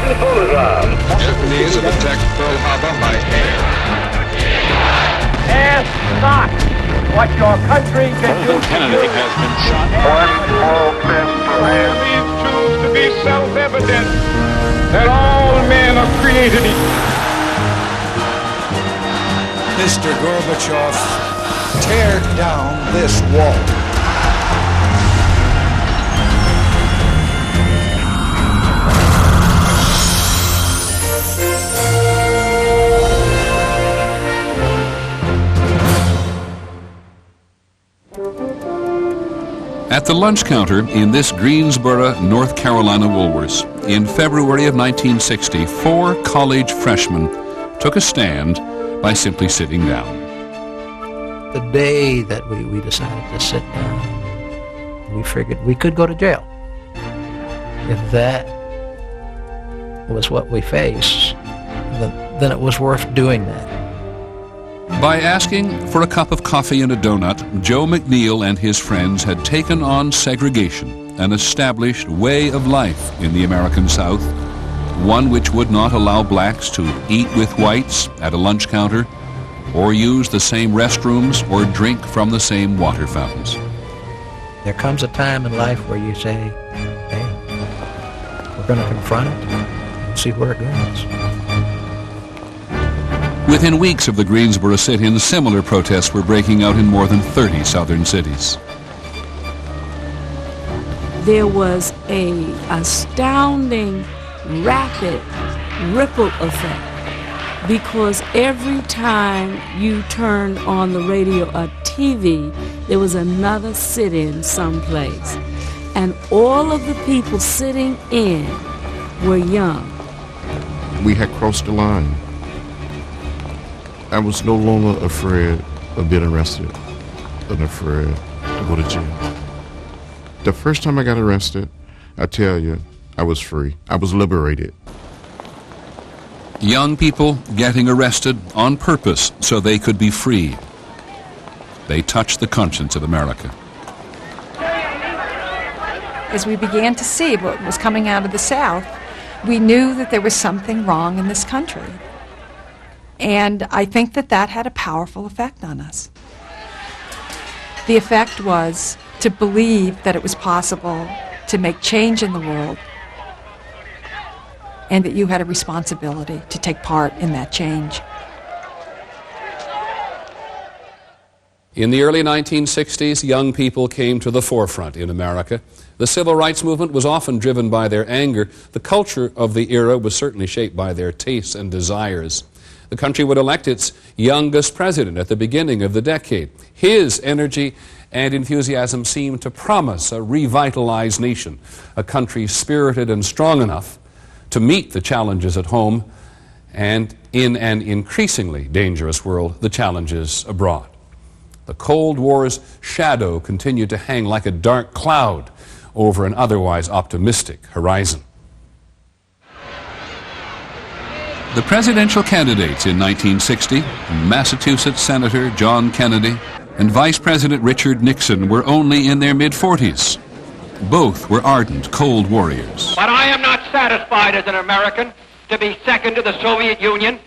Japanese have attacked Pearl Harbor by air. Ask not what your country can do. Kennedy has been shot. These truths to be self-evident that all men are created equal. Mr. Gorbachev, tear down this wall. At the lunch counter in this Greensboro, North Carolina Woolworths, in February of 1960, 4 college freshmen took a stand by simply sitting down. The day that we decided to sit down, we figured we could go to jail. If that was what we faced, then it was worth doing that. By asking for a cup of coffee and a donut, Joe McNeil and his friends had taken on segregation, an established way of life in the American South, one which would not allow blacks to eat with whites at a lunch counter, or use the same restrooms, or drink from the same water fountains. There comes a time in life where you say, hey, we're going to confront it and see where it goes. Within weeks of the Greensboro sit-in, similar protests were breaking out in more than 30 southern cities. There was an astounding, rapid ripple effect, because every time you turned on the radio or TV, there was another sit-in someplace. And all of the people sitting in were young. We had crossed the line. I was no longer afraid of being arrested and afraid to go to jail. The first time I got arrested, I tell you, I was free. I was liberated. Young people getting arrested on purpose so they could be free. They touched the conscience of America. As we began to see what was coming out of the South, we knew that there was something wrong in this country. And I think that that had a powerful effect on us. The effect was to believe that it was possible to make change in the world, and that you had a responsibility to take part in that change. In the early 1960s, young people came to the forefront in America. The civil rights movement was often driven by their anger. The culture of the era was certainly shaped by their tastes and desires. The country would elect its youngest president at the beginning of the decade. His energy and enthusiasm seemed to promise a revitalized nation, a country spirited and strong enough to meet the challenges at home and, in an increasingly dangerous world, the challenges abroad. The Cold War's shadow continued to hang like a dark cloud over an otherwise optimistic horizon. The presidential candidates in 1960, Massachusetts Senator John Kennedy and Vice President Richard Nixon, were only in their mid-40s. Both were ardent Cold Warriors. But I am not satisfied as an American to be second to the Soviet Union.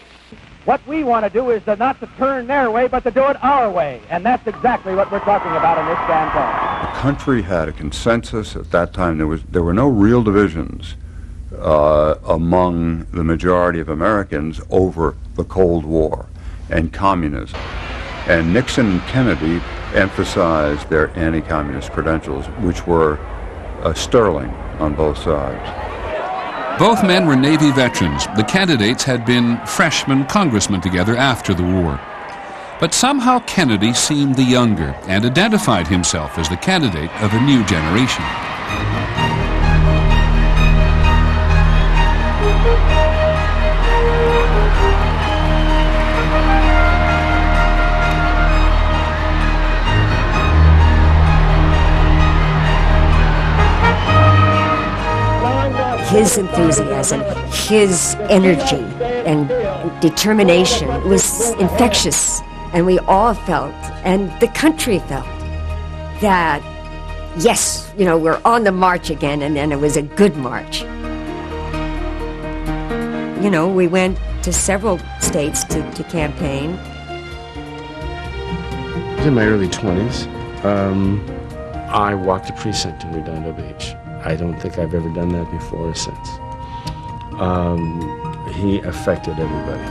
What we want to do is not to turn their way, but to do it our way. And that's exactly what we're talking about in this campaign. The country had a consensus at that time. There were no real divisions among the majority of Americans over the Cold War and communism. And Nixon and Kennedy emphasized their anti-communist credentials, which were sterling on both sides. Both men were Navy veterans. The candidates had been freshman congressmen together after the war. But somehow Kennedy seemed the younger and identified himself as the candidate of a new generation. His enthusiasm, his energy and determination was infectious, and we all felt, and the country felt, that yes, we're on the march again, and then it was a good march. you know, we went to several states to campaign. I was in my early 20s. I walked a precinct in Redondo Beach. I don't think I've ever done that before or since. He affected everybody.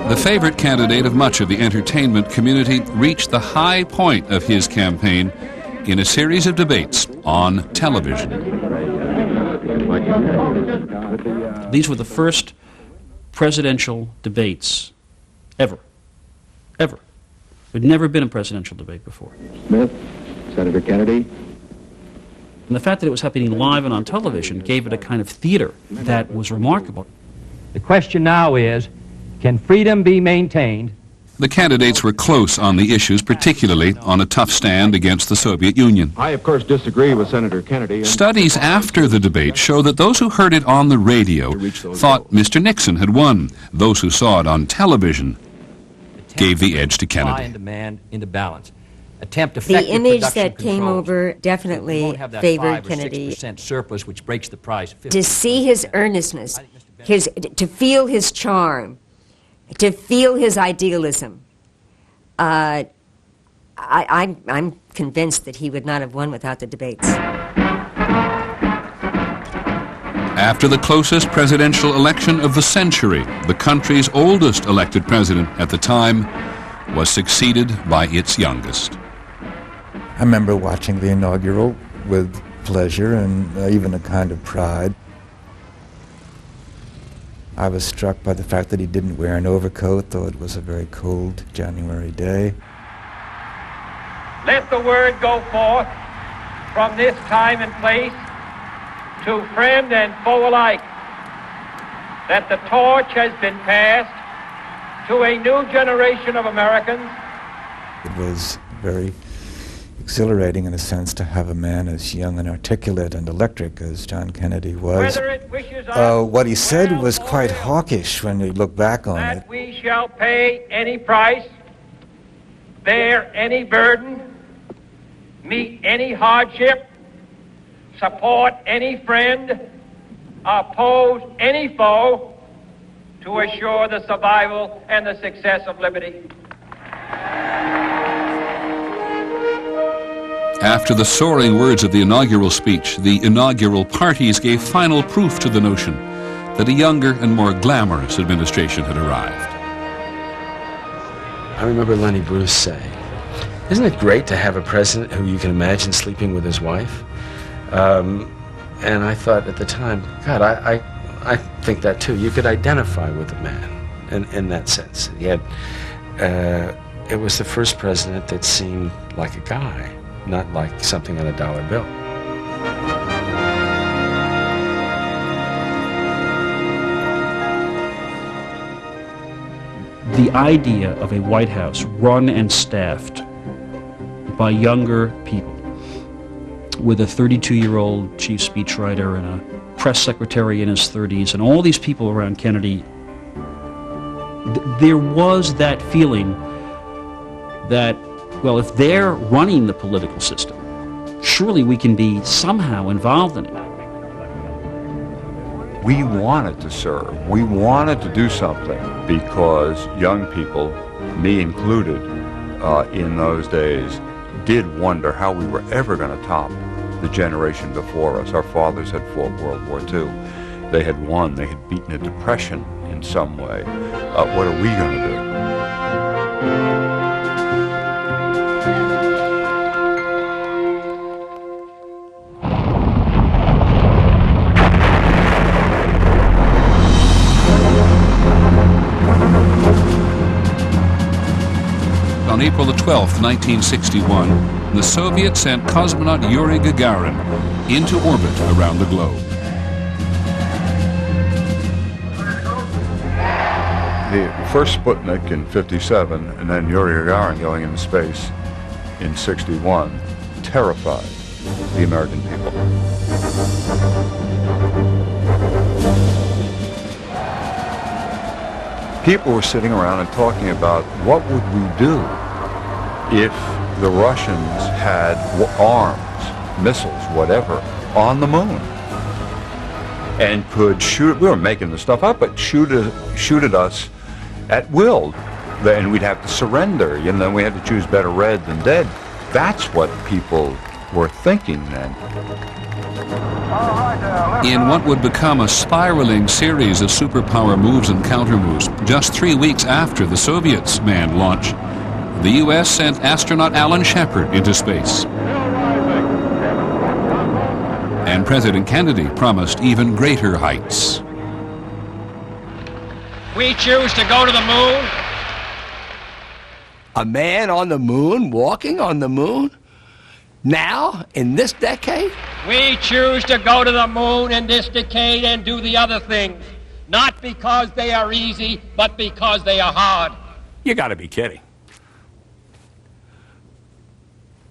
The favorite candidate of much of the entertainment community reached the high point of his campaign in a series of debates on television. These were the first presidential debates ever. Ever. There'd never been a presidential debate before. Smith, Senator Kennedy. And the fact that it was happening live and on television gave it a kind of theater that was remarkable. The question now is, can freedom be maintained? The candidates were close on the issues, particularly on a tough stand against the Soviet Union. I, of course, disagree with Senator Kennedy. Studies after the debate show that those who heard it on the radio thought Mr. Nixon had won. Those who saw it on television gave the edge to Kennedy. Demand into balance. Attempt the image that came over definitely favored Kennedy. 6% surplus, which breaks the price. To see his earnestness, to feel his charm, to feel his idealism, I'm convinced that he would not have won without the debates. After the closest presidential election of the century, the country's oldest elected president at the time was succeeded by its youngest. I remember watching the inaugural with pleasure and even a kind of pride. I was struck by the fact that he didn't wear an overcoat, though it was a very cold January day. Let the word go forth from this time and place to friend and foe alike that the torch has been passed to a new generation of Americans. It was very exhilarating in a sense to have a man as young and articulate and electric as John Kennedy was. What he said was quite hawkish when you look back on it. We shall pay any price, bear any burden, meet any hardship, support any friend, oppose any foe to assure the survival and the success of liberty. After the soaring words of the inaugural speech, the inaugural parties gave final proof to the notion that a younger and more glamorous administration had arrived. I remember Lenny Bruce saying, "Isn't it great to have a president who you can imagine sleeping with his wife?" And I thought at the time, God, I think that too. You could identify with the man in that sense. He had, it was the first president that seemed like a guy, not like something on a dollar bill. The idea of a White House run and staffed by younger people, with a 32-year-old chief speechwriter and a press secretary in his 30s, and all these people around Kennedy, there was that feeling that, well, if they're running the political system, surely we can be somehow involved in it. We wanted to serve. We wanted to do something because young people, me included, in those days, did wonder how we were ever going to top the generation before us. Our fathers had fought World War II. They had won. They had beaten a depression in some way. What are we going to do? On April the 12th, 1961, the Soviets sent cosmonaut Yuri Gagarin into orbit around the globe. The first Sputnik in 57 and then Yuri Gagarin going into space in 61 terrified the American people. People were sitting around and talking about what would we do if the Russians had arms missiles, whatever, on the moon. And could shoot, we were making the stuff up, but shoot at us at will. And we'd have to surrender, you know, we had to choose better red than dead. That's what people were thinking then. In what would become a spiraling series of superpower moves and countermoves, just 3 weeks after the Soviets' manned launch, the U.S. sent astronaut Alan Shepard into space. And President Kennedy promised even greater heights. We choose to go to the moon. A man on the moon, walking on the moon? Now, in this decade? We choose to go to the moon in this decade and do the other things, not because they are easy, but because they are hard. You gotta be kidding.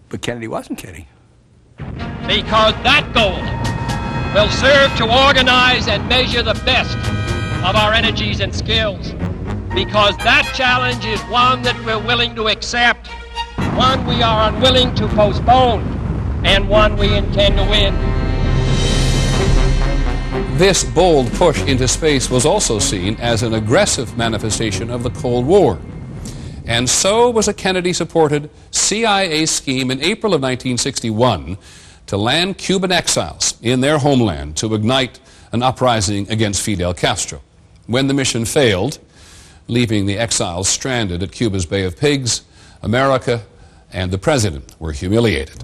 But Kennedy wasn't kidding. Because that goal will serve to organize and measure the best of our energies and skills. Because that challenge is one that we're willing to accept, one we are unwilling to postpone, and one we intend to win. This bold push into space was also seen as an aggressive manifestation of the Cold War. And so was a Kennedy-supported CIA scheme in April of 1961 to land Cuban exiles in their homeland to ignite an uprising against Fidel Castro. When the mission failed, leaving the exiles stranded at Cuba's Bay of Pigs, America and the president were humiliated.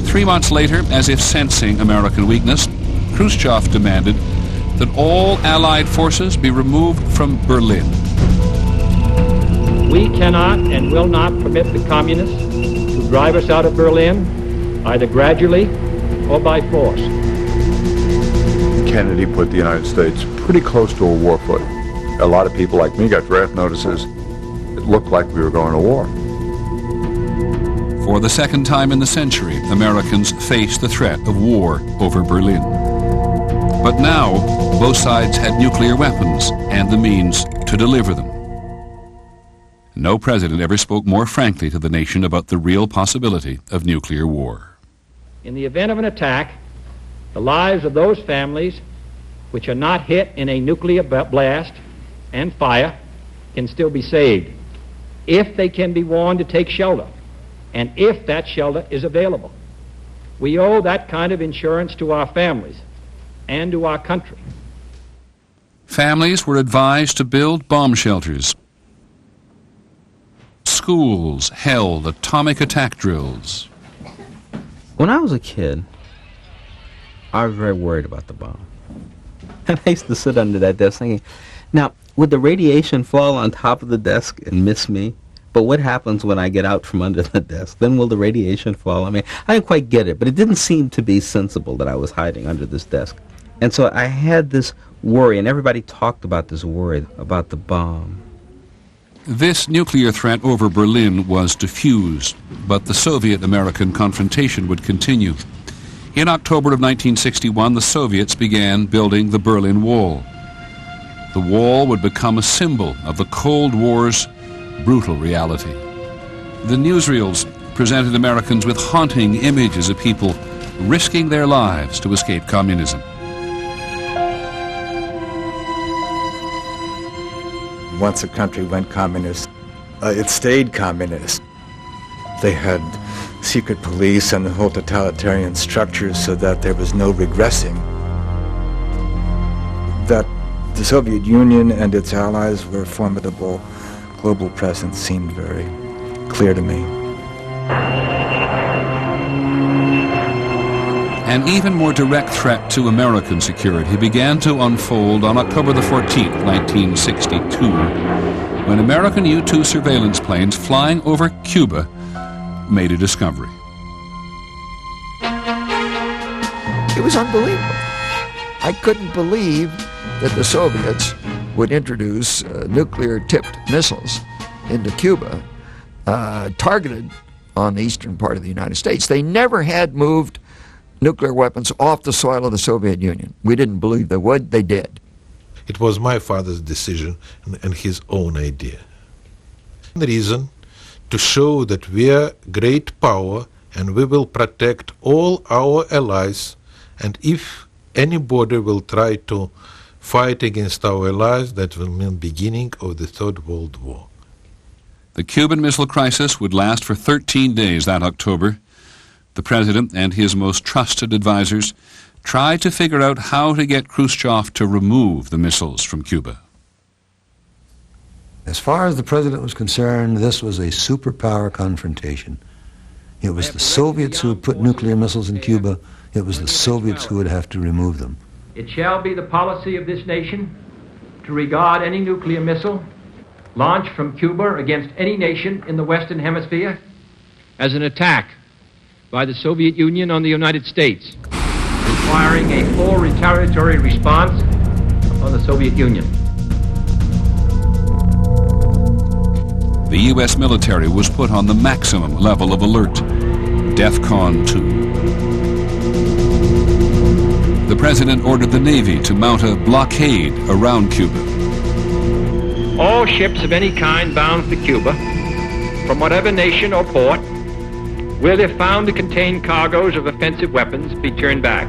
3 months later, as if sensing American weakness, Khrushchev demanded that all Allied forces be removed from Berlin. We cannot and will not permit the communists to drive us out of Berlin, either gradually or by force. Kennedy put the United States pretty close to a war footing. A lot of people like me got draft notices. It looked like we were going to war. For the second time in the century, Americans faced the threat of war over Berlin. But now, both sides had nuclear weapons and the means to deliver them. No president ever spoke more frankly to the nation about the real possibility of nuclear war. In the event of an attack, the lives of those families which are not hit in a nuclear blast and fire can still be saved if they can be warned to take shelter and if that shelter is available. We owe that kind of insurance to our families and to our country. Families were advised to build bomb shelters. Schools held atomic attack drills. When I was a kid, I was very worried about the bomb. And I used to sit under that desk thinking, now, would the radiation fall on top of the desk and miss me? But what happens when I get out from under the desk? Then will the radiation fall? I mean, I didn't quite get it, but it didn't seem to be sensible that I was hiding under this desk. And so I had this worry, and everybody talked about this worry about the bomb. This nuclear threat over Berlin was diffused, but the Soviet-American confrontation would continue. In October of 1961, the Soviets began building the Berlin Wall. The wall would become a symbol of the Cold War's brutal reality. The newsreels presented Americans with haunting images of people risking their lives to escape communism. Once a country went communist, it stayed communist. They had secret police and the whole totalitarian structures so that there was no regressing. That the Soviet Union and its allies were a formidable global presence seemed very clear to me. An even more direct threat to American security began to unfold on October the 14th, 1962, when American U-2 surveillance planes flying over Cuba made a discovery. It was unbelievable. I couldn't believe that the Soviets would introduce nuclear-tipped missiles into Cuba, targeted on the eastern part of the United States. They never had moved nuclear weapons off the soil of the Soviet Union. We didn't believe they would. They did. It was my father's decision and his own idea. The reason to show that we are great power and we will protect all our allies, and if anybody will try to fight against our allies, that will mean beginning of the Third World War. The Cuban Missile Crisis would last for 13 days that October. The President and his most trusted advisors tried to figure out how to get Khrushchev to remove the missiles from Cuba. As far as the President was concerned, this was a superpower confrontation. It was the Soviets who would put nuclear missiles in Cuba. It was the Soviets who would have to remove them. It shall be the policy of this nation to regard any nuclear missile launched from Cuba against any nation in the Western Hemisphere as an attack by the Soviet Union on the United States, requiring a full retaliatory response on the Soviet Union. The U.S. military was put on the maximum level of alert, DEFCON 2. The President ordered the Navy to mount a blockade around Cuba. All ships of any kind bound for Cuba, from whatever nation or port, will, if found to contain cargoes of offensive weapons, be turned back.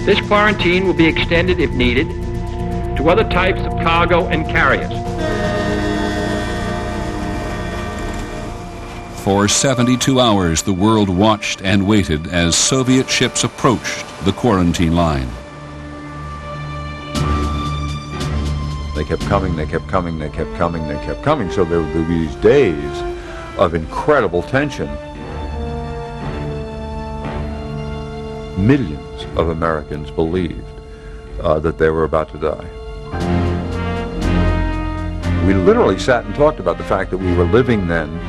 This quarantine will be extended, if needed, to other types of cargo and carriers. For 72 hours, the world watched and waited as Soviet ships approached the quarantine line. They kept coming, they kept coming, they kept coming, they kept coming. So there would be these days of incredible tension. Millions of Americans believed that they were about to die. We literally sat and talked about the fact that we were living then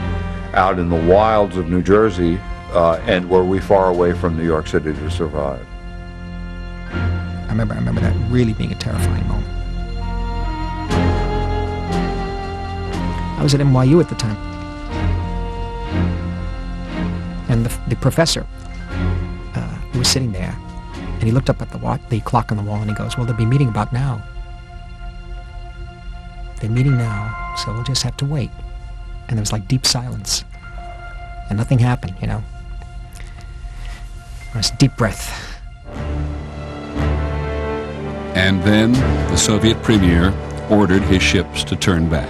out in the wilds of New Jersey, and were we far away from New York City to survive? I remember that really being a terrifying moment. I was at NYU at the time, and the professor was sitting there, and he looked up at the clock on the wall, and he goes, "Well, they'll be meeting about now. They're meeting now, so we'll just have to wait." And there was like deep silence, and nothing happened, you know. It was a deep breath. And then the Soviet premier ordered his ships to turn back.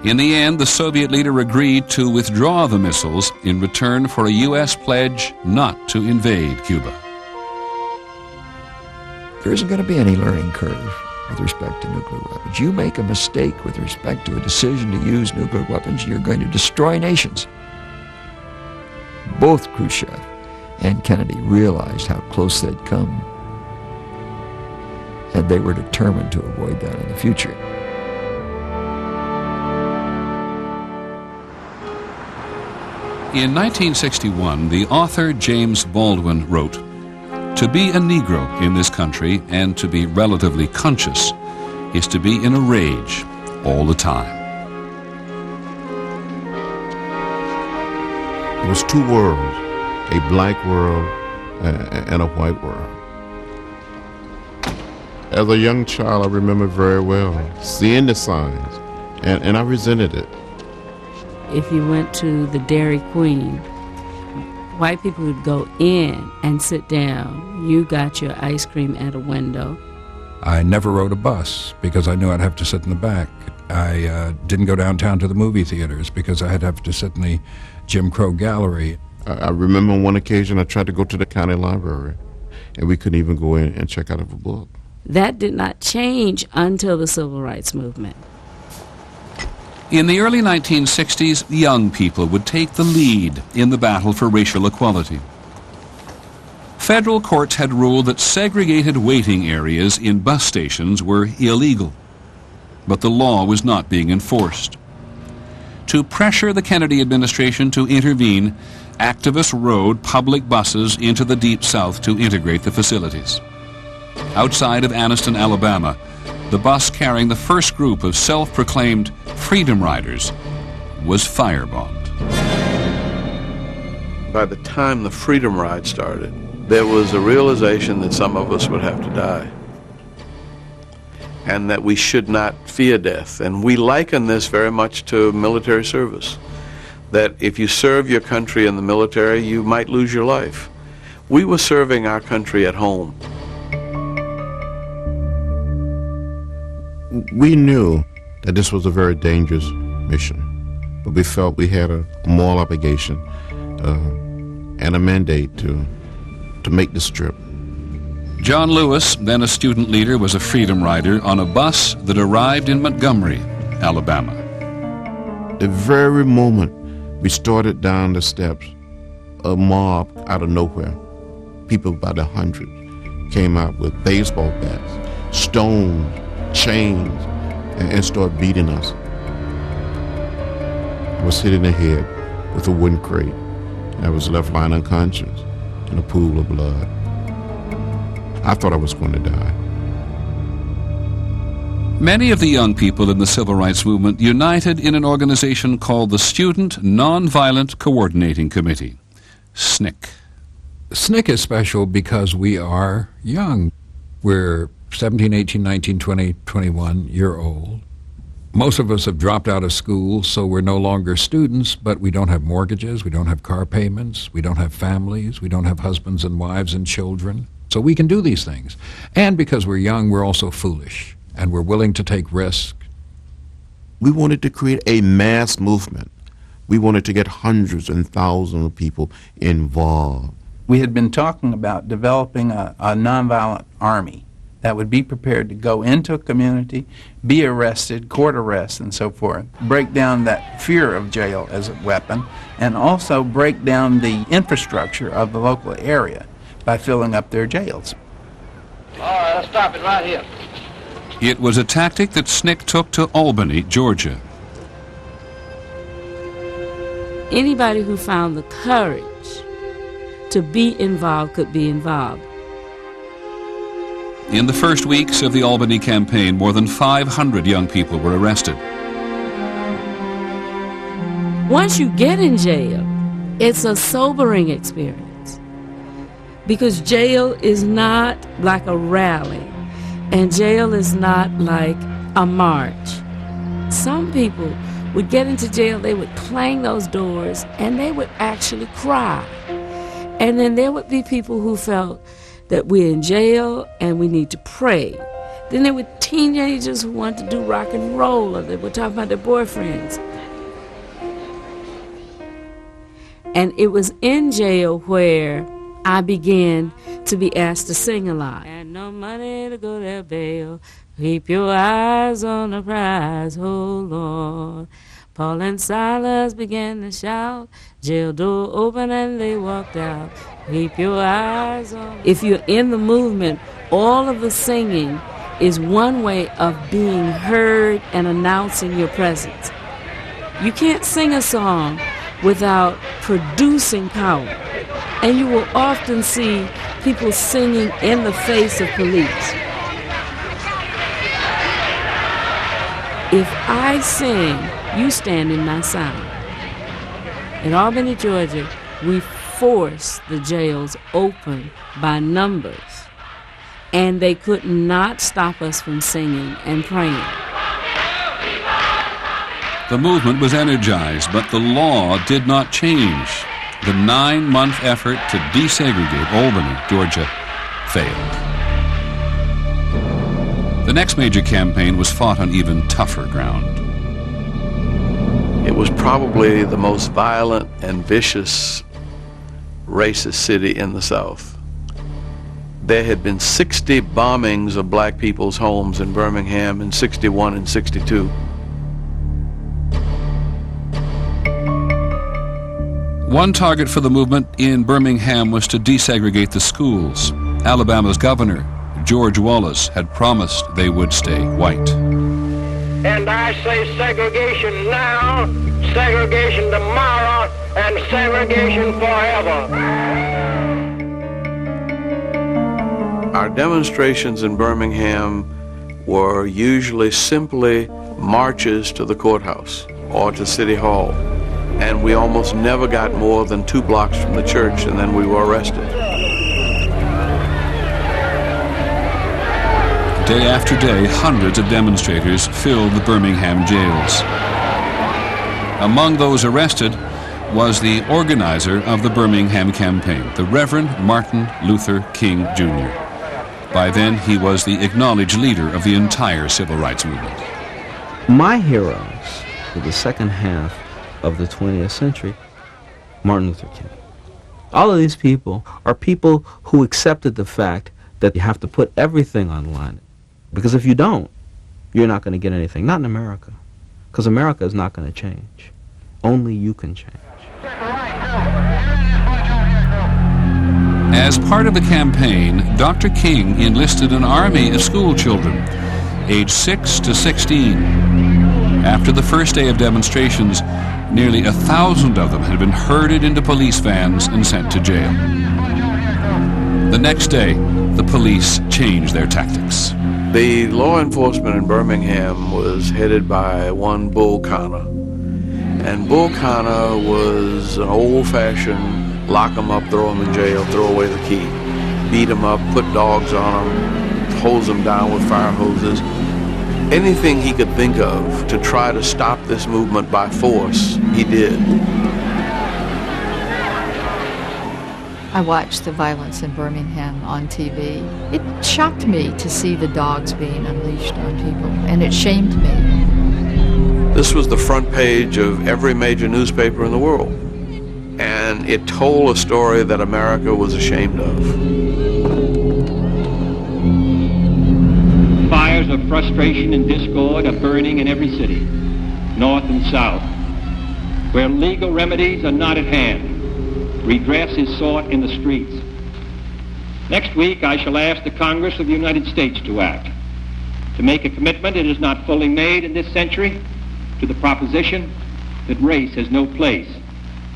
In the end, the Soviet leader agreed to withdraw the missiles in return for a U.S. pledge not to invade Cuba. There isn't going to be any learning curve with respect to nuclear weapons. You make a mistake with respect to a decision to use nuclear weapons, you're going to destroy nations. Both Khrushchev and Kennedy realized how close they'd come, and they were determined to avoid that in the future. In 1961, the author James Baldwin wrote, "To be a Negro in this country and to be relatively conscious is to be in a rage all the time." It was two worlds, a black world and a white world. As a young child, I remember very well seeing the signs, and I resented it. If you went to the Dairy Queen, white people would go in and sit down. You got your ice cream at a window. I never rode a bus because I knew I'd have to sit in the back. I didn't go downtown to the movie theaters because I'd have to sit in the Jim Crow gallery. I remember on one occasion I tried to go to the county library, and we couldn't even go in and check out of a book. That did not change until the Civil Rights Movement. In the early 1960s, young people would take the lead in the battle for racial equality. Federal courts had ruled that segregated waiting areas in bus stations were illegal, but the law was not being enforced. To pressure the Kennedy administration to intervene, activists rode public buses into the Deep South to integrate the facilities. Outside of Anniston, Alabama, the bus carrying the first group of self-proclaimed Freedom Riders was firebombed. By the time the Freedom Ride started, there was a realization that some of us would have to die. and that we should not fear death. And we liken this very much to military service, that if you serve your country in the military, you might lose your life. We were serving our country at home. We knew that this was a very dangerous mission, but we felt we had a moral obligation and a mandate to make this trip. John Lewis, then a student leader, was a freedom rider on a bus that arrived in Montgomery, Alabama. The very moment we started down the steps, a mob out of nowhere, people by the hundreds, came out with baseball bats, stones, chains, and started beating us. I was sitting ahead with a wooden crate, and I was left lying unconscious in a pool of blood. I thought I was going to die. Many of the young people in the civil rights movement united in an organization called the Student Nonviolent Coordinating Committee, SNCC. SNCC is special because we are young. We're 17, 18, 19, 20, 21-year-old. Most of us have dropped out of school, so we're no longer students, but we don't have mortgages, we don't have car payments, we don't have families, we don't have husbands and wives and children. So we can do these things. And because we're young, we're also foolish, and we're willing to take risks. We wanted to create a mass movement. We wanted to get hundreds and thousands of people involved. We had been talking about developing a nonviolent army that would be prepared to go into a community, be arrested, court arrest, and so forth, break down that fear of jail as a weapon, and also break down the infrastructure of the local area by filling up their jails. All right, let's stop it right here. It was a tactic that SNCC took to Albany, Georgia. Anybody who found the courage to be involved could be involved. In the first weeks of the Albany campaign, more than 500 young people were arrested. Once you get in jail, it's a sobering experience, because jail is not like a rally, and jail is not like a march. Some people would get into jail, they would clang those doors, and they would actually cry. And then there would be people who felt that we're in jail and we need to pray. Then there were teenagers who wanted to do rock and roll, or they were talking about their boyfriends. And it was in jail where I began to be asked to sing a lot. And no money to go to bail. Keep your eyes on the prize, oh Lord. Paul and Silas began to shout. Jail door open and they walked out. Keep your eyes on. If you're in the movement, all of the singing is one way of being heard and announcing your presence. You can't sing a song without producing power. And you will often see people singing in the face of police. If I sing, you stand in my sound. In Albany, Georgia, we forced the jails open by numbers, and they could not stop us from singing and praying. The movement was energized, but the law did not change. The 9-month effort to desegregate Albany, Georgia, failed. The next major campaign was fought on even tougher ground. It was probably the most violent and vicious racist city in the South. There had been 60 bombings of black people's homes in Birmingham in 61 and 62. One target for the movement in Birmingham was to desegregate the schools. Alabama's governor, George Wallace, had promised they would stay white. And I say segregation now, segregation tomorrow, and segregation forever. Our demonstrations in Birmingham were usually simply marches to the courthouse or to City Hall. And we almost never got more than 2 blocks from the church, and then we were arrested. Day after day, hundreds of demonstrators filled the Birmingham jails. Among those arrested was the organizer of the Birmingham campaign, the Reverend Martin Luther King, Jr. By then, he was the acknowledged leader of the entire civil rights movement. My heroes for the second half of the 20th century, Martin Luther King. All of these people are people who accepted the fact that you have to put everything online. Because if you don't, you're not going to get anything. Not in America. Because America is not going to change. Only you can change. As part of the campaign, Dr. King enlisted an army of school children, aged 6 to 16. After the first day of demonstrations, nearly 1,000 of them had been herded into police vans and sent to jail. The next day, the police changed their tactics. The law enforcement in Birmingham was headed by one Bull Connor. And Bull Connor was an old-fashioned lock 'em up, throw 'em in jail, throw away the key, beat 'em up, put dogs on them, hose them down with fire hoses. Anything he could think of to try to stop this movement by force, he did. I watched the violence in Birmingham on TV. It shocked me to see the dogs being unleashed on people, and it shamed me. This was the front page of every major newspaper in the world, and it told a story that America was ashamed of. Fires of frustration and discord are burning in every city, north and south. Where legal remedies are not at hand, redress is sought in the streets. Next week, I shall ask the Congress of the United States to act, to make a commitment it is not fully made in this century to the proposition that race has no place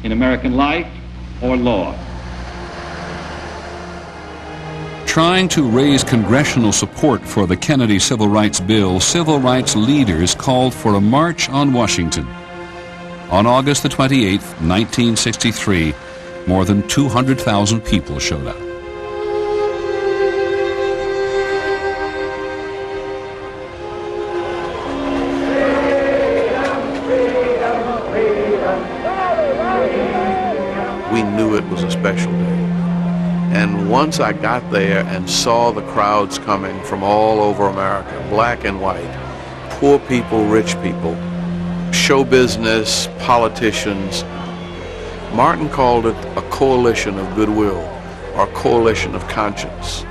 in American life or law. Trying to raise congressional support for the Kennedy Civil Rights Bill, civil rights leaders called for a march on Washington. On August the 28th, 1963, more than 200,000 people showed up. We knew it was a special day. And once I got there and saw the crowds coming from all over America, black and white, poor people, rich people, show business, politicians, Martin called it a coalition of goodwill, or a coalition of conscience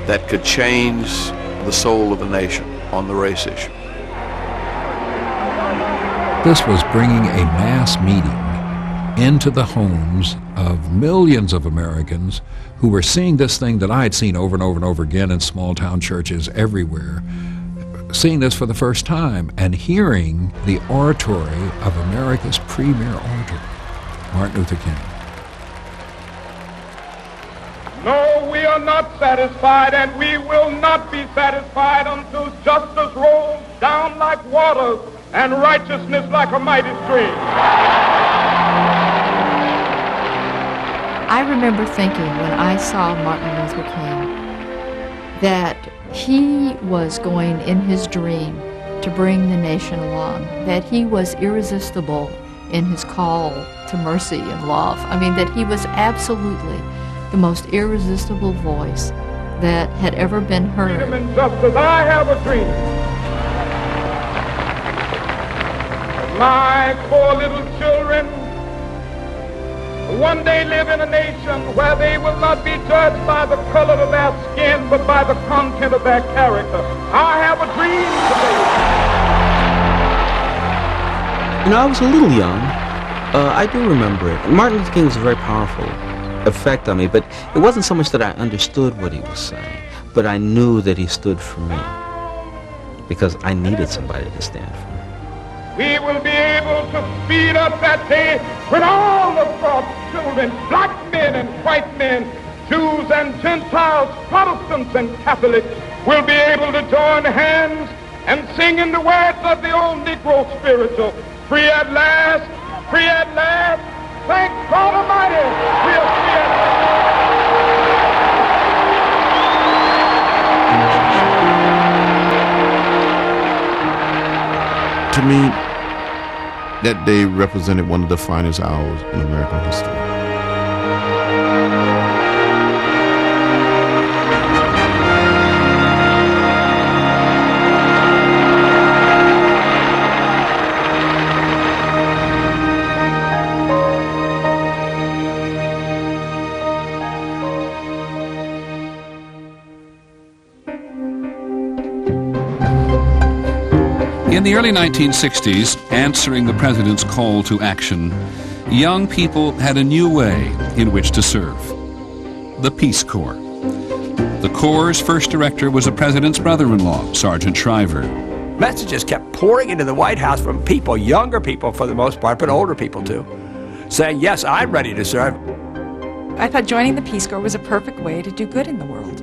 that could change the soul of the nation on the race issue. This was bringing a mass meeting into the homes of millions of Americans who were seeing this thing that I had seen over and over and over again in small town churches everywhere, seeing this for the first time and hearing the oratory of America's premier orator, Martin Luther King. No, we are not satisfied, and we will not be satisfied until justice rolls down like waters and righteousness like a mighty stream. I remember thinking when I saw Martin Luther King that he was going in his dream to bring the nation along, that he was irresistible in his call to mercy and love. I mean, that he was absolutely the most irresistible voice that had ever been heard. Freedom and justice, I have a dream. My poor little children one day live in a nation where they will not be judged by the color of their skin, but by the content of their character. I have a dream today. You know, I was a little young. I do remember it. Martin Luther King was a very powerful effect on me, but it wasn't so much that I understood what he was saying, but I knew that he stood for me because I needed somebody to stand for me. We will be able to speed up that day when all of God's children, black men and white men, Jews and Gentiles, Protestants and Catholics, will be able to join hands and sing in the words of the old Negro spiritual, free at last, thank God Almighty, we are free at last. 「To me, that day represented one of the finest hours in American history. In the early 1960s, answering the president's call to action, young people had a new way in which to serve: the Peace Corps. The Corps' first director was the president's brother-in-law, Sergeant Shriver. Messages kept pouring into the White House from people, younger people for the most part, but older people too, saying, yes, I'm ready to serve. I thought joining the Peace Corps was a perfect way to do good in the world.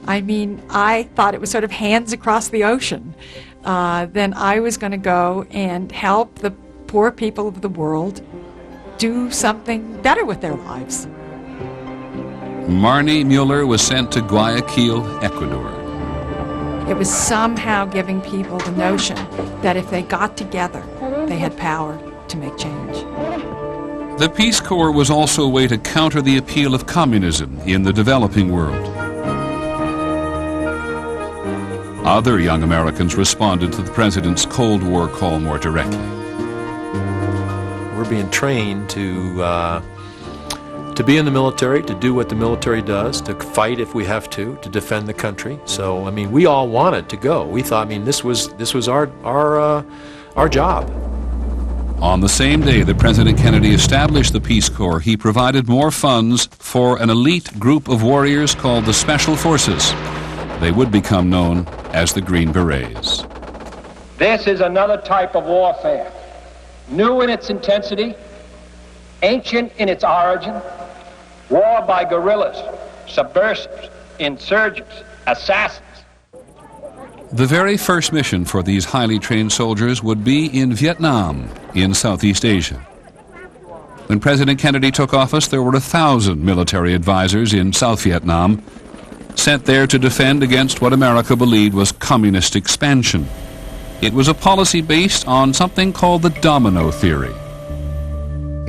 I mean, I thought it was sort of hands across the ocean. Then I was going to go and help the poor people of the world do something better with their lives. Marnie Mueller was sent to Guayaquil, Ecuador. It was somehow giving people the notion that if they got together, they had power to make change. The Peace Corps was also a way to counter the appeal of communism in the developing world. Other young Americans responded to the president's Cold War call more directly. We're being trained to be in the military, to do what the military does, to fight if we have to defend the country. So, I mean, we all wanted to go. We thought, I mean, this was our job. On the same day that President Kennedy established the Peace Corps, he provided more funds for an elite group of warriors called the Special Forces. They would become known as the Green Berets. This is another type of warfare, new in its intensity, ancient in its origin, war by guerrillas, subversives, insurgents, assassins. The very first mission for these highly trained soldiers would be in Vietnam, in Southeast Asia. When President Kennedy took office, there were 1,000 military advisors in South Vietnam, sent there to defend against what America believed was communist expansion. It was a policy based on something called the domino theory.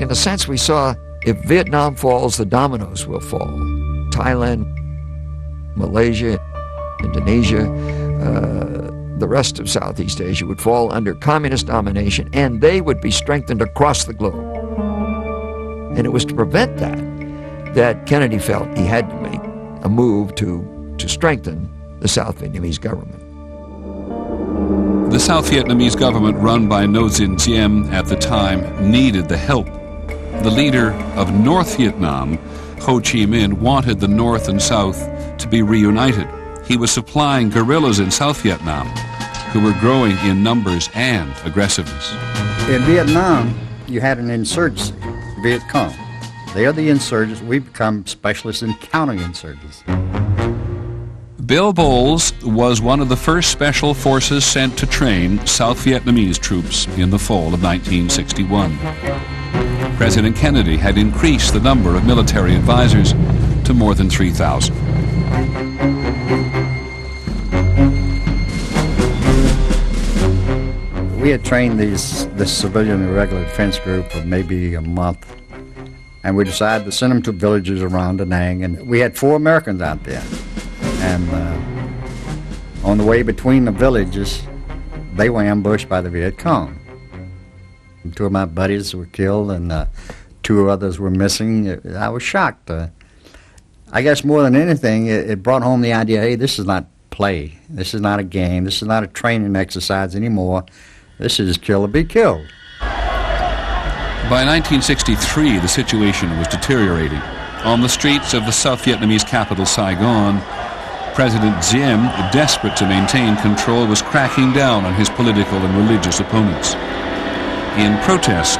In a sense, we saw if Vietnam falls, the dominoes will fall. Thailand, Malaysia, Indonesia, the rest of Southeast Asia would fall under communist domination, and they would be strengthened across the globe. And it was to prevent that Kennedy felt he had to make a move to strengthen the South Vietnamese government. The South Vietnamese government, run by Ngo Dinh Diem at the time, needed the help. The leader of North Vietnam, Ho Chi Minh, wanted the North and South to be reunited. He was supplying guerrillas in South Vietnam who were growing in numbers and aggressiveness. In Vietnam, you had an insurgency, Viet Cong. They are the insurgents. We become specialists in counterinsurgents. Bill Bowles was one of the first special forces sent to train South Vietnamese troops in the fall of 1961. President Kennedy had increased the number of military advisors to more than 3,000. We had trained this civilian irregular defense group for maybe a month, and we decided to send them to villages around Da Nang, and we had 4 Americans out there. And on the way between the villages, they were ambushed by the Viet Cong. 2 of my buddies were killed, and 2 others were missing. I was shocked. I guess more than anything, it brought home the idea, hey, this is not play. This is not a game. This is not a training exercise anymore. This is kill or be killed. By 1963, the situation was deteriorating. On the streets of the South Vietnamese capital, Saigon, President Diem, desperate to maintain control, was cracking down on his political and religious opponents. In protest,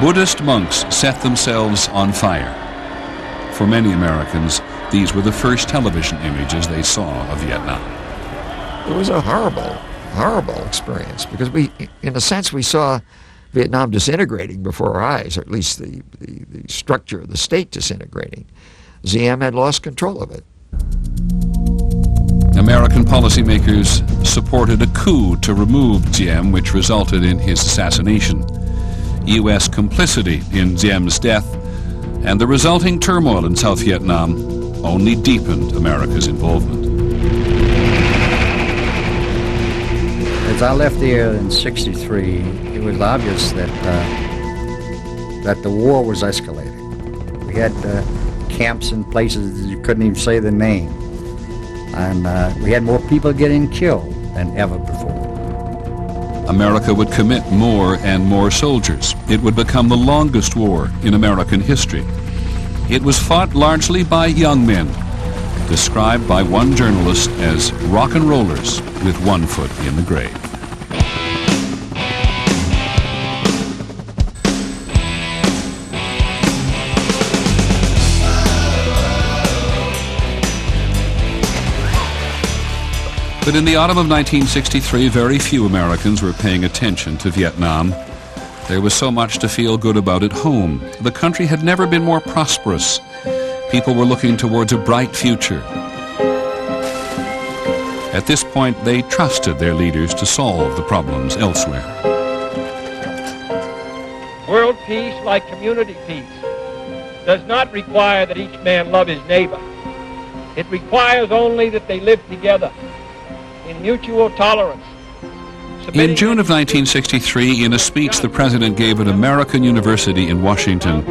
Buddhist monks set themselves on fire. For many Americans, these were the first television images they saw of Vietnam. It was a horrible, horrible experience because in a sense, we saw Vietnam disintegrating before our eyes, or at least the structure of the state disintegrating. Diem had lost control of it. American policymakers supported a coup to remove Diem, which resulted in his assassination. U.S. complicity in Diem's death and the resulting turmoil in South Vietnam only deepened America's involvement. As I left here in '63, it was obvious that the war was escalating. We had camps in places you couldn't even say the name. And we had more people getting killed than ever before. America would commit more and more soldiers. It would become the longest war in American history. It was fought largely by young men, described by one journalist as rock and rollers with one foot in the grave. But in the autumn of 1963, very few Americans were paying attention to Vietnam. There was so much to feel good about at home. The country had never been more prosperous. People were looking towards a bright future. At this point, they trusted their leaders to solve the problems elsewhere. World peace, like community peace, does not require that each man love his neighbor. It requires only that they live together in mutual tolerance. In June of 1963, in a speech the president gave at American University in Washington,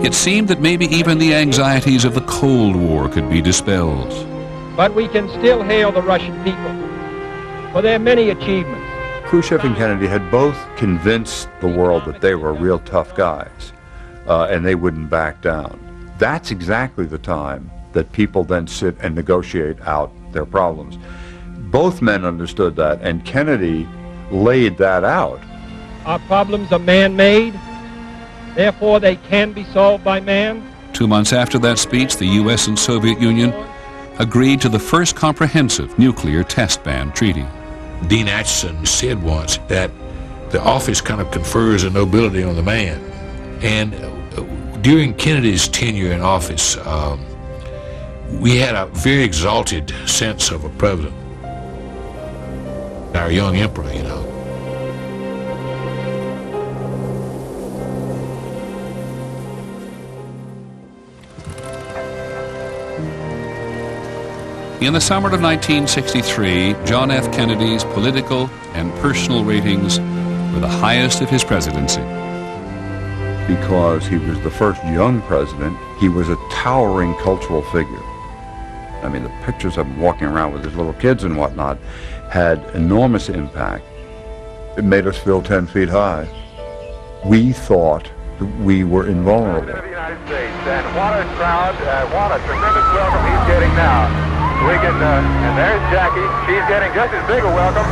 it seemed that maybe even the anxieties of the Cold War could be dispelled. But we can still hail the Russian people for their many achievements. Khrushchev and Kennedy had both convinced the world that they were real tough guys, and they wouldn't back down. That's exactly the time that people then sit and negotiate out their problems. Both men understood that, and Kennedy laid that out. Our problems are man-made, therefore they can be solved by man. 2 months after that speech, the U.S. and Soviet Union agreed to the first comprehensive nuclear test ban treaty. Dean Acheson said once that the office kind of confers a nobility on the man. And during Kennedy's tenure in office, we had a very exalted sense of a president. Our young emperor, you know. In the summer of 1963, John F. Kennedy's political and personal ratings were the highest of his presidency. Because he was the first young president, he was a towering cultural figure. I mean, the pictures of him walking around with his little kids and whatnot had enormous impact. It made us feel 10 feet high. We thought that we were invulnerable. President of the United States, and what a crowd, what a tremendous welcome he's getting now. We can, and there's Jackie. She's getting just as big a welcome,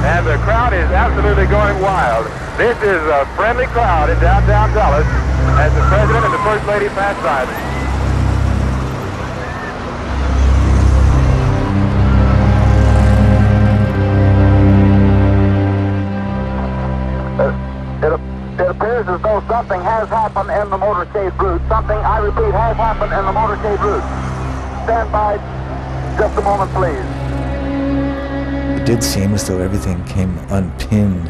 and the crowd is absolutely going wild. This is a friendly crowd in downtown Dallas as the President and the First Lady pass by. It appears as though something has happened in the motorcade route. Something, I repeat, has happened in the motorcade route. Stand by just a moment, please. It did seem as though everything came unpinned.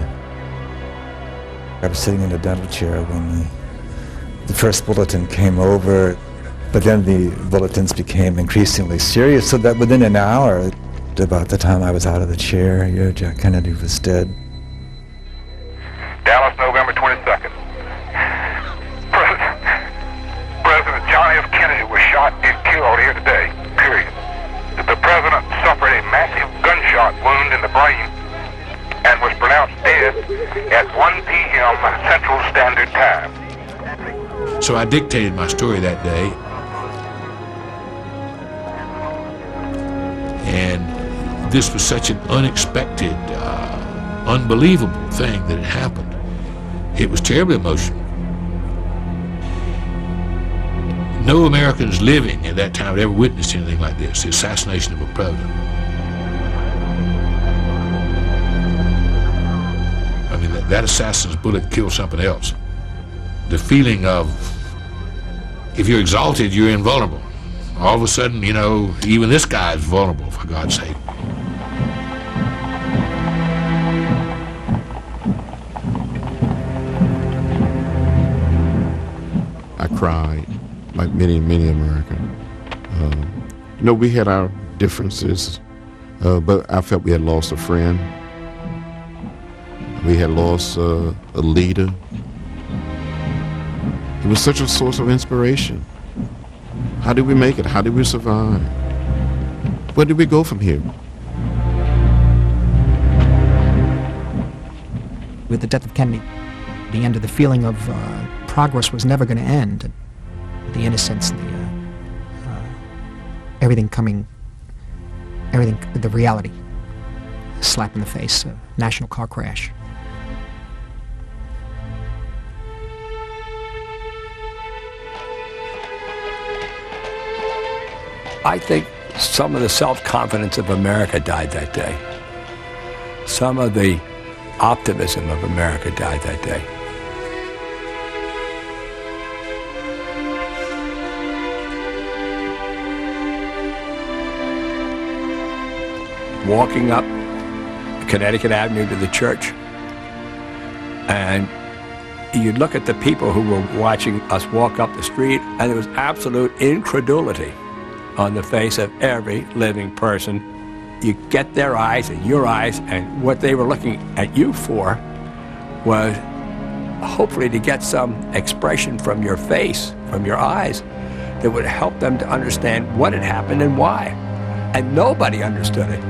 I was sitting in a dental chair when the first bulletin came over, but then the bulletins became increasingly serious, so that within an hour, about the time I was out of the chair, Jack Kennedy was dead. Dallas, November 22nd. President John F. Kennedy was shot and killed here today, period. The president suffered a massive gunshot wound in the brain and was pronounced dead at 1 p.m. Central Standard Time. So I dictated my story that day. And this was such an unexpected, unbelievable thing that had happened. It was terribly emotional. No Americans living at that time had ever witnessed anything like this, the assassination of a president. I mean, that assassin's bullet killed something else. The feeling of, if you're exalted, you're invulnerable. All of a sudden, you know, even this guy is vulnerable, for God's sake. pride, like many Americans. We had our differences, but I felt we had lost a friend. We had lost a leader. It was such a source of inspiration. How did we make it? How did we survive? Where did we go from here? With the death of Kennedy, the end of the feeling of progress was never going to end. The innocence, the reality, a slap in the face, a national car crash. I think some of the self-confidence of America died that day. Some of the optimism of America died that day. Walking up Connecticut Avenue to the church, and you'd look at the people who were watching us walk up the street, and there was absolute incredulity on the face of every living person. You get their eyes and your eyes, and what they were looking at you for was hopefully to get some expression from your face, from your eyes, that would help them to understand what had happened and why. And nobody understood it.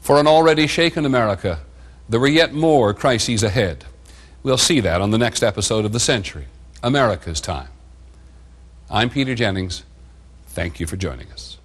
For an already shaken America, there were yet more crises ahead. We'll see that on the next episode of The Century, America's Time. I'm Peter Jennings. Thank you for joining us.